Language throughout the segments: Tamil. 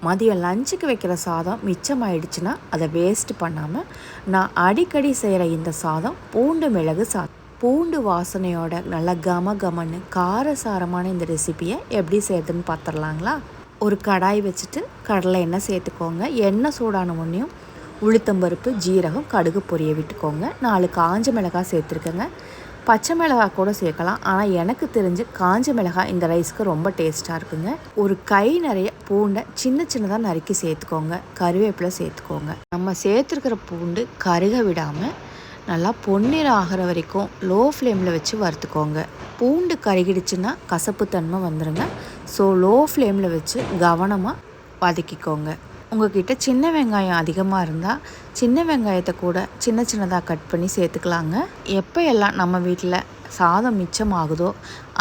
மதியம் லஞ்சுக்கு வைக்கிற சாதம் மிச்சமாயிடுச்சுன்னா அதை வேஸ்ட் பண்ணாமல் நான் அடிக்கடி செய்கிற இந்த சாதம் பூண்டு மிளகு சாதம். பூண்டு வாசனையோட நல்லா கமன்னு காரசாரமான இந்த ரெசிப்பியை எப்படி செய்யுதுன்னு பார்த்துடலாங்களா. ஒரு கடாய் வச்சுட்டு கடலை எண்ணெய் சேர்த்துக்கோங்க. எண்ணெய் சூடான ஒன்றையும் உளுத்தம்பருப்பு, ஜீரகம், கடுகு பொரிய விட்டுக்கோங்க. 4 காஞ்ச மிளகாய் சேர்த்துருக்கேங்க. பச்சை மிளகாய் கூட சேர்க்கலாம், ஆனால் எனக்கு தெரிஞ்சு காஞ்ச மிளகாய் இந்த ரைஸ்க்கு ரொம்ப டேஸ்ட்டாக இருக்குங்க. ஒரு கை நிறைய பூண்டை சின்னதாக நறுக்கி சேர்த்துக்கோங்க. கருவேப்பிலை சேர்த்துக்கோங்க. நம்ம சேர்த்துருக்கிற பூண்டு கருக விடாமல் நல்லா பொன்னிறம் ஆகிற வரைக்கும் லோ ஃப்ளேமில் வச்சு வறுத்துக்கோங்க. பூண்டு கருகிடுச்சுன்னா கசப்பு தன்மை வந்துடுங்க. ஸோ லோ ஃப்ளேமில் வச்சு கவனமாக வதக்கிக்கோங்க. உங்கள்கிட்ட சின்ன வெங்காயம் அதிகமாக இருந்தால் சின்ன வெங்காயத்தை கூட சின்னதாக கட் பண்ணி சேர்த்துக்கலாங்க. எப்போ எல்லாம் நம்ம வீட்டில் சாதம் மிச்சமாகுதோ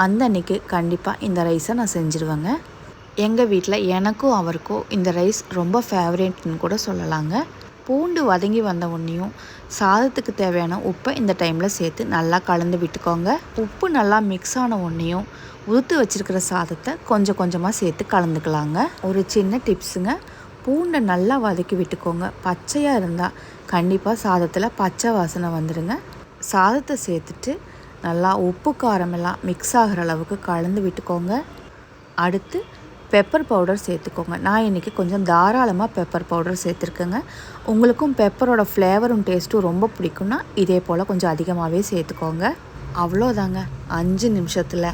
அந்த அன்றைக்கி கண்டிப்பாக இந்த ரைஸை நான் செஞ்சுருவேங்க. எங்கள் வீட்டில் எனக்கும் அவருக்கும் இந்த ரைஸ் ரொம்ப ஃபேவரேட்னு கூட சொல்லலாங்க. பூண்டு வதங்கி வந்த உடனேயும் சாதத்துக்கு தேவையான உப்பை இந்த டைமில் சேர்த்து நல்லா கலந்து விட்டுக்கோங்க. உப்பு நல்லா மிக்ஸ் ஆன உடனேயும் உதுத்து வச்சுருக்கிற சாதத்தை கொஞ்சமாக சேர்த்து கலந்துக்கலாங்க. ஒரு சின்ன டிப்ஸுங்க, பூண்டை நல்லா வதக்கி விட்டுக்கோங்க. பச்சையாக இருந்தால் கண்டிப்பாக சாதத்தில் பச்சை வாசனை வந்துடுங்க. சாதத்தை சேர்த்துட்டு நல்லா உப்பு காரமெல்லாம் மிக்ஸ் ஆகிற அளவுக்கு கலந்து விட்டுக்கோங்க. அடுத்து பெப்பர் பவுடர் சேர்த்துக்கோங்க. நான் இன்றைக்கி கொஞ்சம் தாராளமாக பெப்பர் பவுடர் சேர்த்துருக்கேங்க. உங்களுக்கும் பெப்பரோட ஃப்ளேவரும் டேஸ்ட்டும் ரொம்ப பிடிக்கும்னா இதே போல் கொஞ்சம் அதிகமாகவே சேர்த்துக்கோங்க. அவ்வளோதாங்க, 5 நிமிஷத்தில்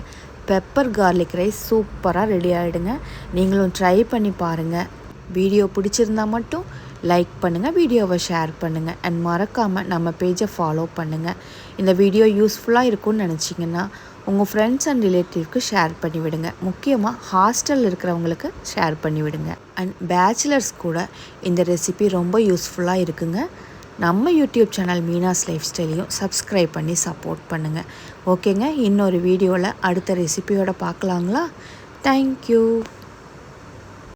பெப்பர் கார்லிக் ரைஸ் சூப்பராக ரெடி ஆகிடுங்க. நீங்களும் ட்ரை பண்ணி பாருங்கள். வீடியோ பிடிச்சிருந்தா மட்டும் லைக் பண்ணுங்கள், வீடியோவை ஷேர் பண்ணுங்கள், அண்ட் மறக்காமல் நம்ம பேஜை ஃபாலோ பண்ணுங்கள். இந்த வீடியோ யூஸ்ஃபுல்லாக இருக்கும்னு நினச்சிங்கன்னா உங்கள் ஃப்ரெண்ட்ஸ் அண்ட் ரிலேட்டிவ்க்கு ஷேர் பண்ணிவிடுங்க. முக்கியமாக ஹாஸ்டலில் இருக்கிறவங்களுக்கு ஷேர் பண்ணிவிடுங்க. அண்ட் பேச்சுலர்ஸ் கூட இந்த ரெசிபி ரொம்ப யூஸ்ஃபுல்லாக இருக்குங்க. நம்ம யூடியூப் சேனல் மீனாஸ் லைஃப் ஸ்டைலையும் சப்ஸ்கிரைப் பண்ணி சப்போர்ட் பண்ணுங்கள். ஓகேங்க, இன்னொரு வீடியோவில் அடுத்த ரெசிபியோட பார்க்கலாங்களா. தேங்க்யூ.